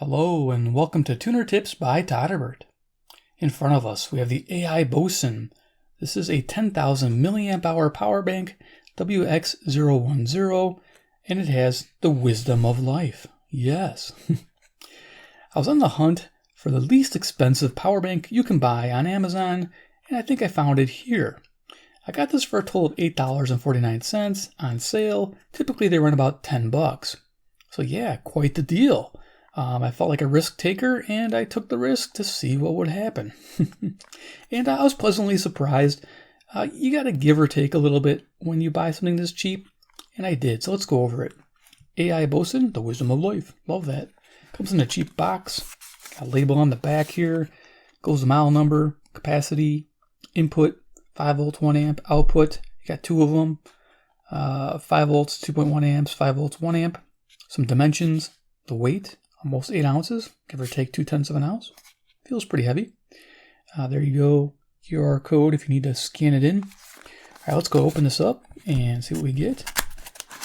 Hello and welcome to Tuner Tips by Todderbert. In front of us we have the AiBOCN. This is a 10,000 milliamp hour power bank, WX010, and it has the wisdom of life. Yes. I was on the hunt for the least expensive power bank you can buy on Amazon, and I think I found it here. I got this for a total of $8.49 on sale. Typically they run about $10. So yeah, quite the deal. I felt like a risk taker, and I took the risk to see what would happen. And I was pleasantly surprised. You got to give or take a little bit when you buy something this cheap, and I did. So let's go over it. AiBOCN, the wisdom of life. Love that. Comes in a cheap box. Got a label on the back here. Goes the model number, capacity, input, 5 volts, 1 amp, output. You got two of them. 5 volts, 2.1 amps, 5 volts, 1 amp. Some dimensions, the weight. Almost 8 ounces, give or take 0.2 of an ounce. Feels pretty heavy. There you go. QR code if you need to scan it in. All right, let's go open this up and see what we get.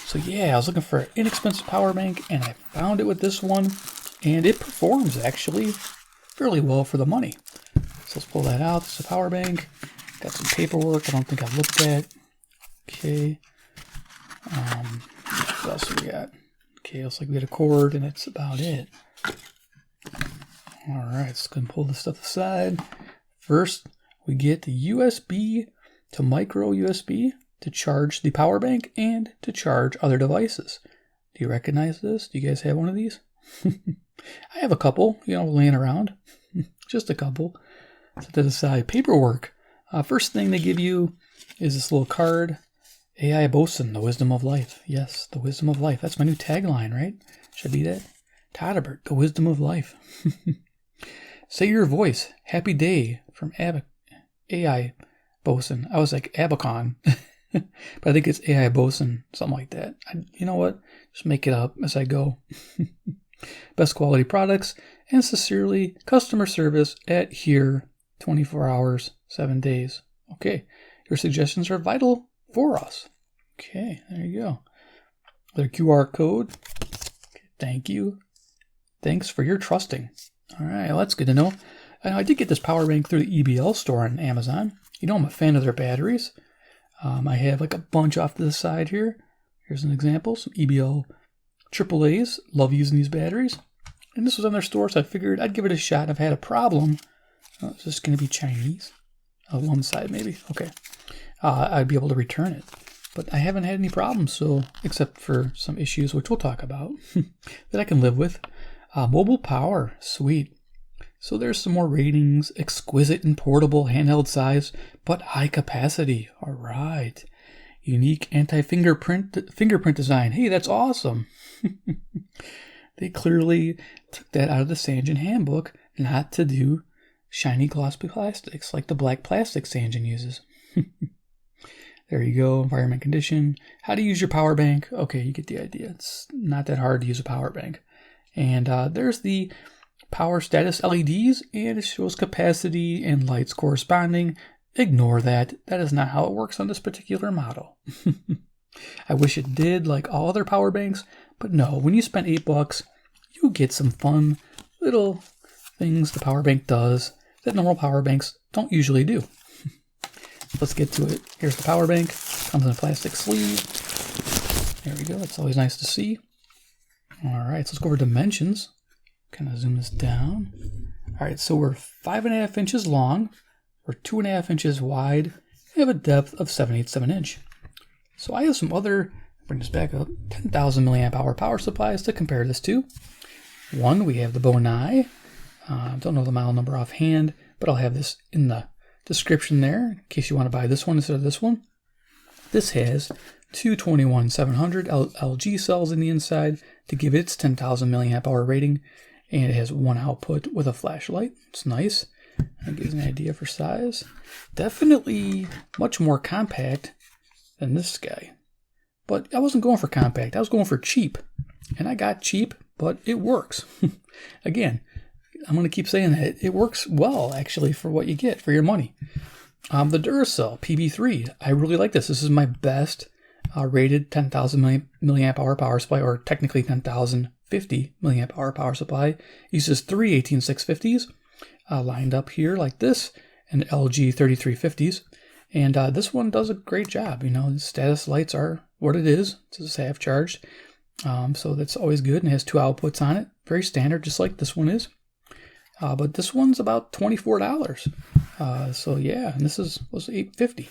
So yeah, I was looking for an inexpensive power bank, and I found it with this one, and it performs actually fairly well for the money. So let's pull that out. This is a power bank. Got some paperwork I don't think I've looked at. Okay. What else do we got? Okay, looks like we had a cord, and that's about it. All right, let's go and pull this stuff aside. First, we get the USB to micro USB to charge the power bank and to charge other devices. Do you recognize this? Do you guys have one of these? I have a couple, laying around. Just a couple. Set that aside. Paperwork. First thing they give you is this little card. AiBOCN, the wisdom of life. Yes, the wisdom of life. That's my new tagline, right? Should be that. Todderbert, the wisdom of life. Say your voice. Happy day from AiBOCN. I was like AiBOCN, but I think it's AiBOCN, something like that. You know what? Just make it up as I go. Best quality products and sincerely customer service at here 24 hours, 7 days. Okay, your suggestions are vital for us. Okay, there you go. Their QR code. Okay, thank you. Thanks for your trusting. All right, well, that's good to know. I did get this power bank through the EBL store on Amazon. I'm a fan of their batteries. I have like a bunch off to the side here. Here's an example. Some EBL AAAs. Love using these batteries. And this was on their store, so I figured I'd give it a shot. I've had a problem. Is this going to be Chinese? One side maybe. Okay. I'd be able to return it. But I haven't had any problems, so except for some issues, which we'll talk about, that I can live with. Mobile power, sweet. So there's some more ratings. Exquisite and portable handheld size, but high capacity. All right. Unique anti-fingerprint design. Hey, that's awesome. They clearly took that out of the Sanjin handbook, not to do shiny glossy plastics like the black plastic Sanjin uses. There you go, environment condition. How to use your power bank. Okay, you get the idea. It's not that hard to use a power bank. And there's the power status LEDs, and it shows capacity and lights corresponding. Ignore that. That is not how it works on this particular model. I wish it did like all other power banks, but no, when you spend $8, you get some fun little things the power bank does that normal power banks don't usually do. Let's get to it. Here's the power bank. Comes in a plastic sleeve. There we go. It's always nice to see. All right, so let's go over dimensions. Kind of zoom this down. All right, so we're 5.5 inches long. We're 2.5 inches wide. We have a depth of 7/8 of an inch. So I have some other, bring this back up, 10,000 milliamp hour power supplies to compare this to. One, we have the Bonai. Don't know the model number offhand, but I'll have this in the description there in case you want to buy this one instead of this one. This has two 21700 LG cells in the inside to give its 10,000 milliamp hour rating, and it has one output with a flashlight. It's nice. That gives an idea for size. Definitely much more compact than this guy, but I wasn't going for compact. I was going for cheap, and I got cheap, but it works. Again, I'm going to keep saying that. It works well, actually, for what you get for your money. The Duracell PB3. I really like this. This is my best rated 10,000 milliamp hour power supply, or technically 10,000 50 milliamp hour power supply. Uses 3 18650s lined up here like this, and LG 3350s. And this one does a great job. You know, the status lights are what it is. It's a half charged. So that's always good, and it has 2 outputs on it. Very standard, just like this one is. But this one's about $24. So yeah, and this was $8.50.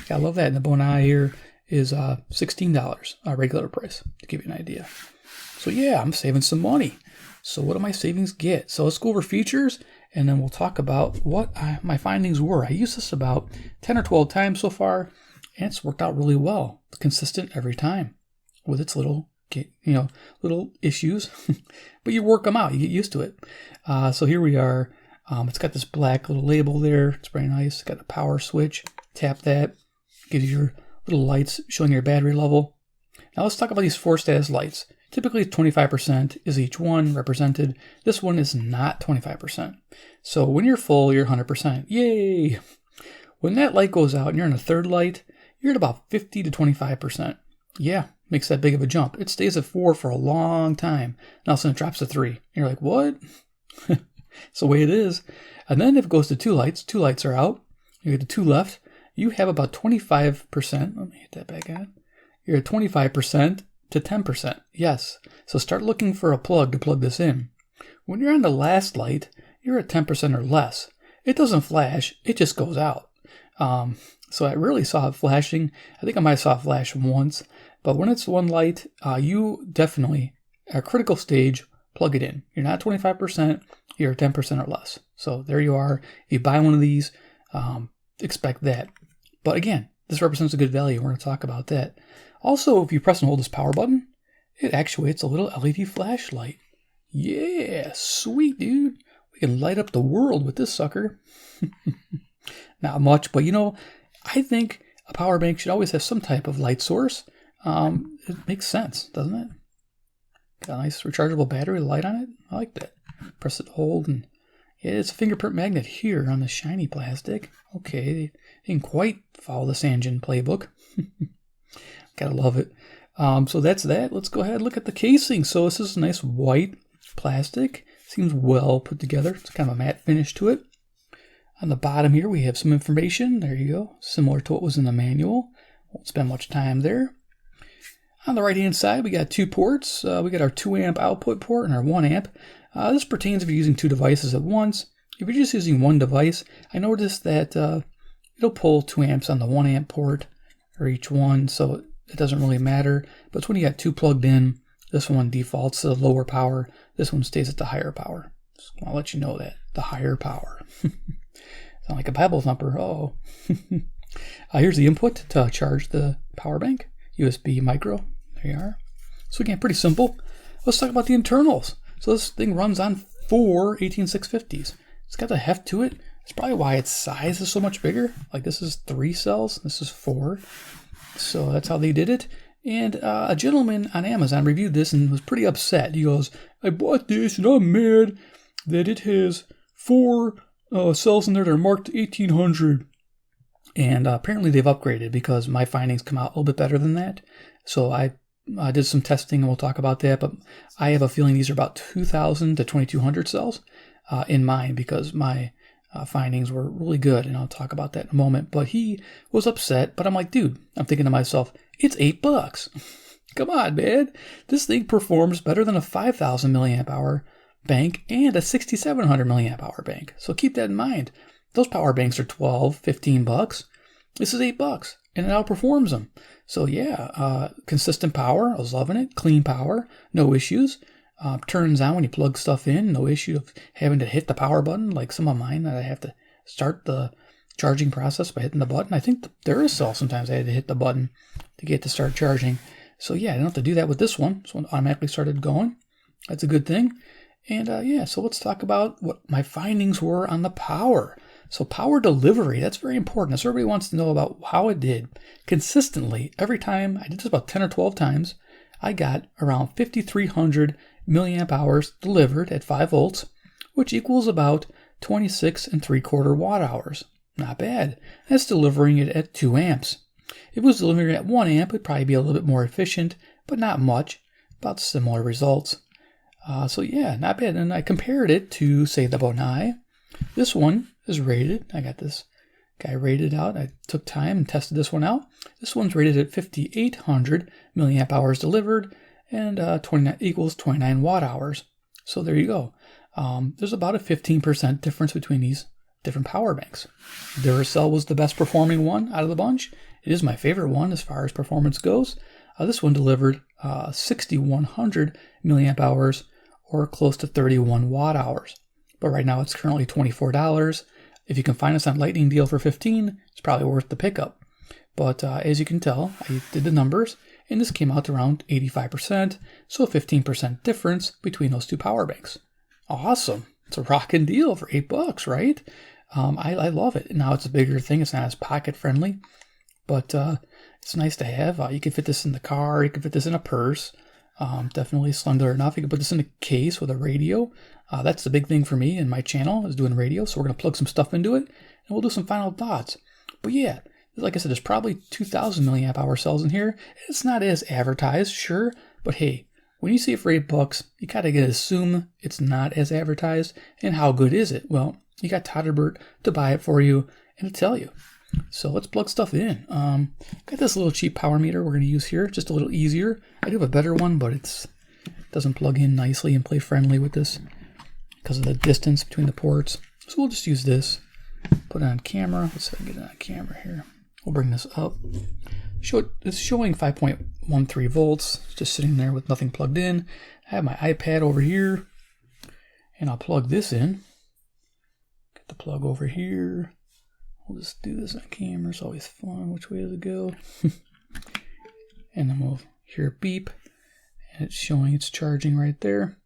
I love that. And the Bonai here is $16, regular price, to give you an idea. So yeah, I'm saving some money. So what do my savings get? So let's go over features, and then we'll talk about what my findings were. I used this about 10 or 12 times so far, and it's worked out really well. It's consistent every time with its little issues, but you work them out. You get used to it. So here we are. It's got this black little label there. It's very nice. It's got a power switch. Tap that. Gives you your little lights showing your battery level. Now let's talk about these 4 status lights. Typically 25% is each one represented. This one is not 25%. So when you're full, you're 100%. Yay! When that light goes out and you're in a third light, you're at about 50 to 25%. Yeah, makes that big of a jump. It stays at 4 for a long time. And all of a sudden it drops to 3. And you're like, what? It's the way it is. And then if it goes to 2 lights are out. You get the 2 left. You have about 25%. Let me hit that back on. You're at 25% to 10%. Yes. So start looking for a plug to plug this in. When you're on the last light, you're at 10% or less. It doesn't flash. It just goes out. So I really saw it flashing. I think I might have saw it flash once. But when it's one light, you definitely, at a critical stage, plug it in. You're not 25%, you're 10% or less. So there you are. If you buy one of these, expect that. But again, this represents a good value. We're going to talk about that. Also, if you press and hold this power button, it actuates a little LED flashlight. Yeah, sweet, dude. We can light up the world with this sucker. Not much, but you know, I think a power bank should always have some type of light source. It makes sense, doesn't it? Got a nice rechargeable battery light on it. I like that. Press it, hold, and yeah, it's a fingerprint magnet here on the shiny plastic. Okay, they didn't quite follow the Sanjin playbook. Gotta love it. So that's that. Let's go ahead and look at the casing. So this is a nice white plastic. Seems well put together. It's kind of a matte finish to it. On the bottom here, we have some information. There you go. Similar to what was in the manual. Won't spend much time there. On the right-hand side, we got 2 ports. We got our 2 amp output port and our 1 amp. This pertains if you're using 2 devices at once. If you're just using one device, I noticed that it'll pull 2 amps on the 1 amp port or each one, so it doesn't really matter. But it's when you got 2 plugged in, this one defaults to the lower power. This one stays at the higher power. So I'll let you know that. The higher power. Sound like a Bible thumper. Uh-oh. Here's the input to charge the power bank. USB micro. There you are. So again, pretty simple. Let's talk about the internals. So this thing runs on 4 18650s. It's got the heft to it. That's probably why its size is so much bigger. Like this is 3 cells. This is 4. So that's how they did it. And a gentleman on Amazon reviewed this and was pretty upset. He goes, I bought this and I'm mad that it has 4 cells in there that are marked 1800. And apparently they've upgraded because my findings come out a little bit better than that. So I did some testing and we'll talk about that. But I have a feeling these are about 2,000 to 2,200 cells in mine because my findings were really good. And I'll talk about that in a moment. But he was upset. But I'm like, dude, I'm thinking to myself, it's $8. Come on, man. This thing performs better than a 5,000 milliamp hour bank and a 6,700 milliamp hour bank. So keep that in mind. Those power banks are $12, $15. This is $8, and it outperforms them. So yeah, consistent power. I was loving it. Clean power, no issues. Turns on when you plug stuff in. No issue of having to hit the power button like some of mine that I have to start the charging process by hitting the button. I think the Duracell sometimes I had to hit the button to get to start charging. So yeah, I don't have to do that with this one. This one automatically started going. That's a good thing. And yeah, so let's talk about what my findings were on the power. So power delivery, that's very important. So everybody wants to know about how it did. Consistently, every time, I did this about 10 or 12 times, I got around 5,300 milliamp hours delivered at 5 volts, which equals about 26 3/4 watt hours. Not bad. That's delivering it at 2 amps. If it was delivering at 1 amp, it'd probably be a little bit more efficient, but not much. about similar results. So yeah, not bad. And I compared it to, say, the Bonai. This one is rated. I got this guy rated out. I took time and tested this one out. This one's rated at 5,800 milliamp hours delivered and 29 equals 29 watt hours. So there you go. There's about a 15% difference between these different power banks. Duracell was the best performing one out of the bunch. It is my favorite one as far as performance goes. This one delivered 6,100 milliamp hours or close to 31 watt hours. But right now it's currently $24. If you can find us on Lightning Deal for $15, it's probably worth the pickup. But as you can tell, I did the numbers, and this came out to around 85%, so a 15% difference between those two power banks. Awesome. It's a rockin' deal for $8, right? I love it. Now it's a bigger thing. It's not as pocket friendly, but it's nice to have. You can fit this in the car. You can fit this in a purse. Definitely slender enough. You can put this in a case with a radio. That's the big thing for me and my channel is doing radio. So we're going to plug some stuff into it and we'll do some final thoughts. But yeah, like I said, there's probably 2,000 milliamp hour cells in here. It's not as advertised, sure, but hey, when you see it for $8, you gotta assume it's not as advertised. And how good is it? Well, you got Todderbert to buy it for you and to tell you. So let's plug stuff in. Got this little cheap power meter we're gonna use here, just a little easier. I do have a better one, but it doesn't plug in nicely and play friendly with this because of the distance between the ports. So we'll just use this. Put it on camera. Let's see if I can get it on camera here. We'll bring this up. It's showing 5.13 volts, just sitting there with nothing plugged in. I have my iPad over here, and I'll plug this in. Get the plug over here. We'll just do this on camera. It's always fun. Which way does it go? And then we'll hear a beep, and it's showing it's charging right there.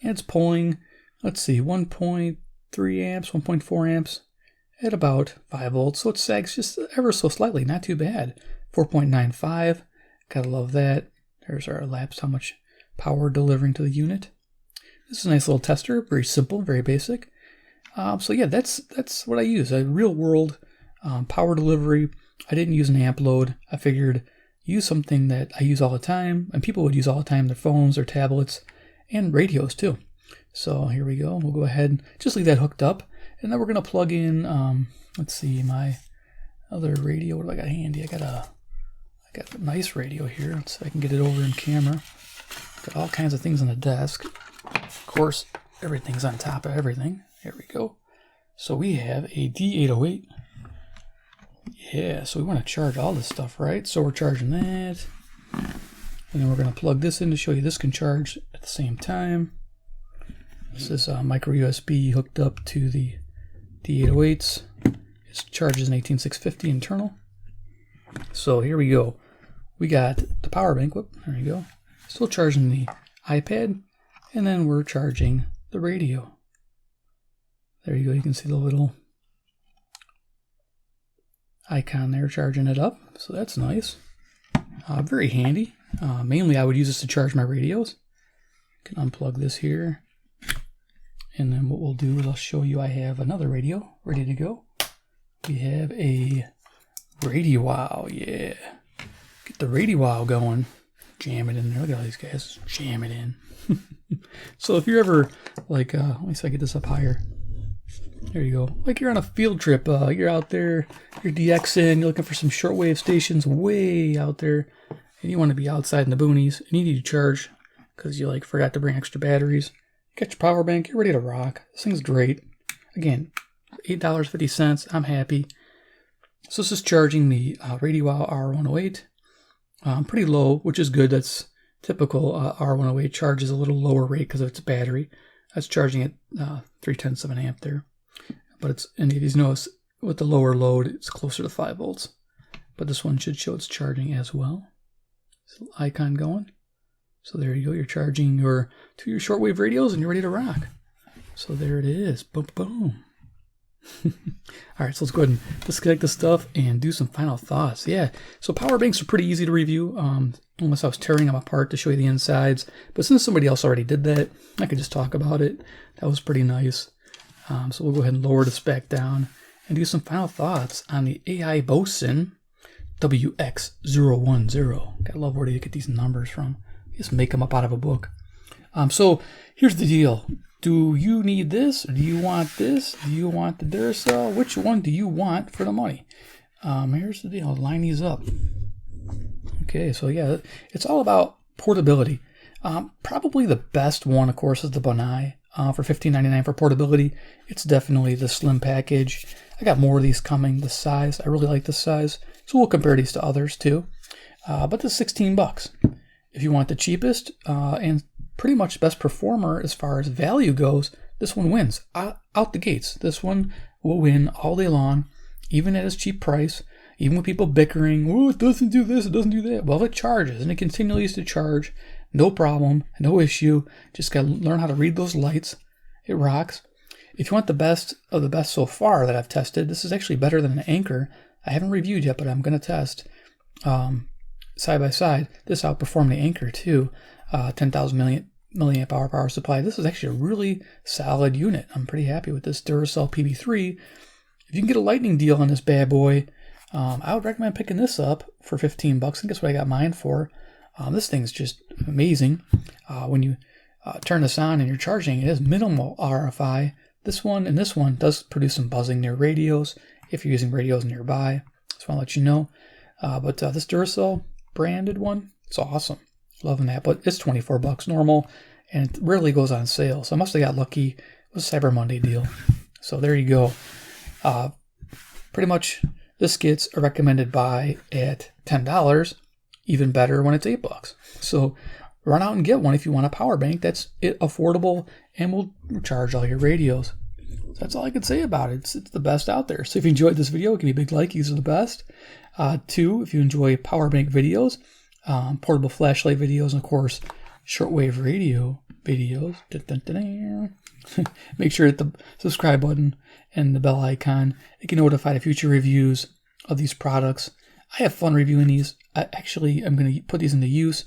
And it's pulling, let's see, 1.3 amps, 1.4 amps. At about 5 volts, so it sags just ever so slightly, not too bad. 4.95, gotta love that. There's our elapsed, how much power we're delivering to the unit. This is a nice little tester, very simple, very basic. So yeah, that's what I use, a real world power delivery. I didn't use an amp load. I figured use something that I use all the time, and people would use all the time, their phones, their tablets, and radios too. So here we go, we'll go ahead and just leave that hooked up. And then we're going to plug in, let's see, my other radio. What do I got handy? I got a nice radio here. Let's see if I can get it over in camera. Got all kinds of things on the desk. Of course, everything's on top of everything. There we go. So we have a D808. Yeah, so we want to charge all this stuff, right? So we're charging that. And then we're going to plug this in to show you this can charge at the same time. This is a micro USB hooked up to the D808s. It charges an 18650 internal. So here we go. We got the power bank. Whoop, there you go. Still charging the iPad, and then we're charging the radio. There you go. You can see the little icon there charging it up. So that's nice. Very handy. Mainly I would use this to charge my radios. You can unplug this here. And then what we'll do is I'll show you I have another radio ready to go. We have a radio wow, yeah. Get the radio wow going. Jam it in there. Look at all these guys. Jam it in. So if you're ever like, let me see if I get this up higher. There you go. Like you're on a field trip. You're out there, you're DXing, you're looking for some shortwave stations way out there. And you want to be outside in the boonies. And you need to charge because you like forgot to bring extra batteries. Get your power bank, you're ready to rock. This thing's great. Again, $8.50, I'm happy. So this is charging the Radio Wow R108. Pretty low, which is good. That's typical. R108 charges a little lower rate because of its battery. That's charging at 0.3 of an amp there. But it's, and you notice with the lower load, it's closer to 5 volts. But this one should show it's charging as well. This little icon going. So there you go, you're charging your 2 shortwave radios and you're ready to rock. So there it is, boom, boom. All right, so let's go ahead and disconnect this stuff and do some final thoughts. Yeah, so power banks are pretty easy to review, unless I was tearing them apart to show you the insides. But since somebody else already did that, I could just talk about it. That was pretty nice. So we'll go ahead and lower this back down and do some final thoughts on the AiBOCN WX010. Gotta love where do you get these numbers from. just make them up out of a book. So here's the deal. Do you need this? Or do you want this? Do you want the Duracell? Which one do you want for the money? Here's the deal. Line these up. Okay, so yeah, it's all about portability. Probably the best one, of course, is the Bonai for $15.99 for portability. It's definitely the slim package. I got more of these coming. The size, I really like this size. So we'll compare these to others too. But the $16. If you want the cheapest and pretty much best performer as far as value goes, this one wins out the gates. This one will win all day long, even at its cheap price. Even with people bickering, oh, it doesn't do this, it doesn't do that. Well, it charges, and it continues to charge. No problem, no issue. Just got to learn how to read those lights. It rocks. If you want the best of the best so far that I've tested, this is actually better than an Anker. I haven't reviewed yet, but I'm going to test. Side by side, this outperformed the Anker too. 10,000 milliamp hour power supply. This is actually a really solid unit. I'm pretty happy with this Duracell PB3. If you can get a lightning deal on this bad boy, I would recommend picking this up for $15. And guess what I got mine for? This thing's just amazing. When you turn this on and you're charging, it has minimal RFI. This one and this one does produce some buzzing near radios if you're using radios nearby. Just want to let you know. But this Duracell branded one, it's awesome. Loving that. But it's $24 normal, and it rarely goes on sale. So I must have got lucky. It was a Cyber Monday deal. So there you go. Pretty much this gets a recommended buy at $10. Even better when it's $8. So run out and get one if you want a power bank that's affordable and will charge all your radios. So that's all I can say about it. It's the best out there. So if you enjoyed this video, give me a big like. These are the best. 2, if you enjoy power bank videos, portable flashlight videos, and of course, shortwave radio videos. Make sure to hit the subscribe button and the bell icon. It can notify the future reviews of these products. I have fun reviewing these. I'm going to put these into use.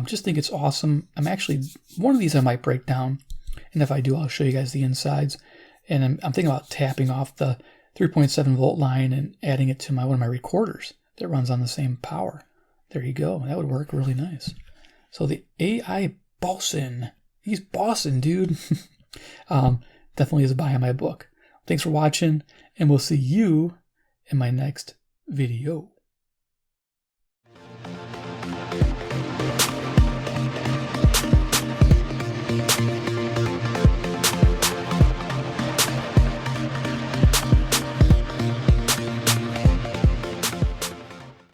Just think it's awesome. One of these I might break down. And if I do, I'll show you guys the insides. And I'm thinking about tapping off the 3.7 volt line and adding it to one of my recorders that runs on the same power. There you go. That would work really nice. So the AiBOCN. He's bossing, dude. Definitely is a buy on my book. Thanks for watching, and we'll see you in my next video.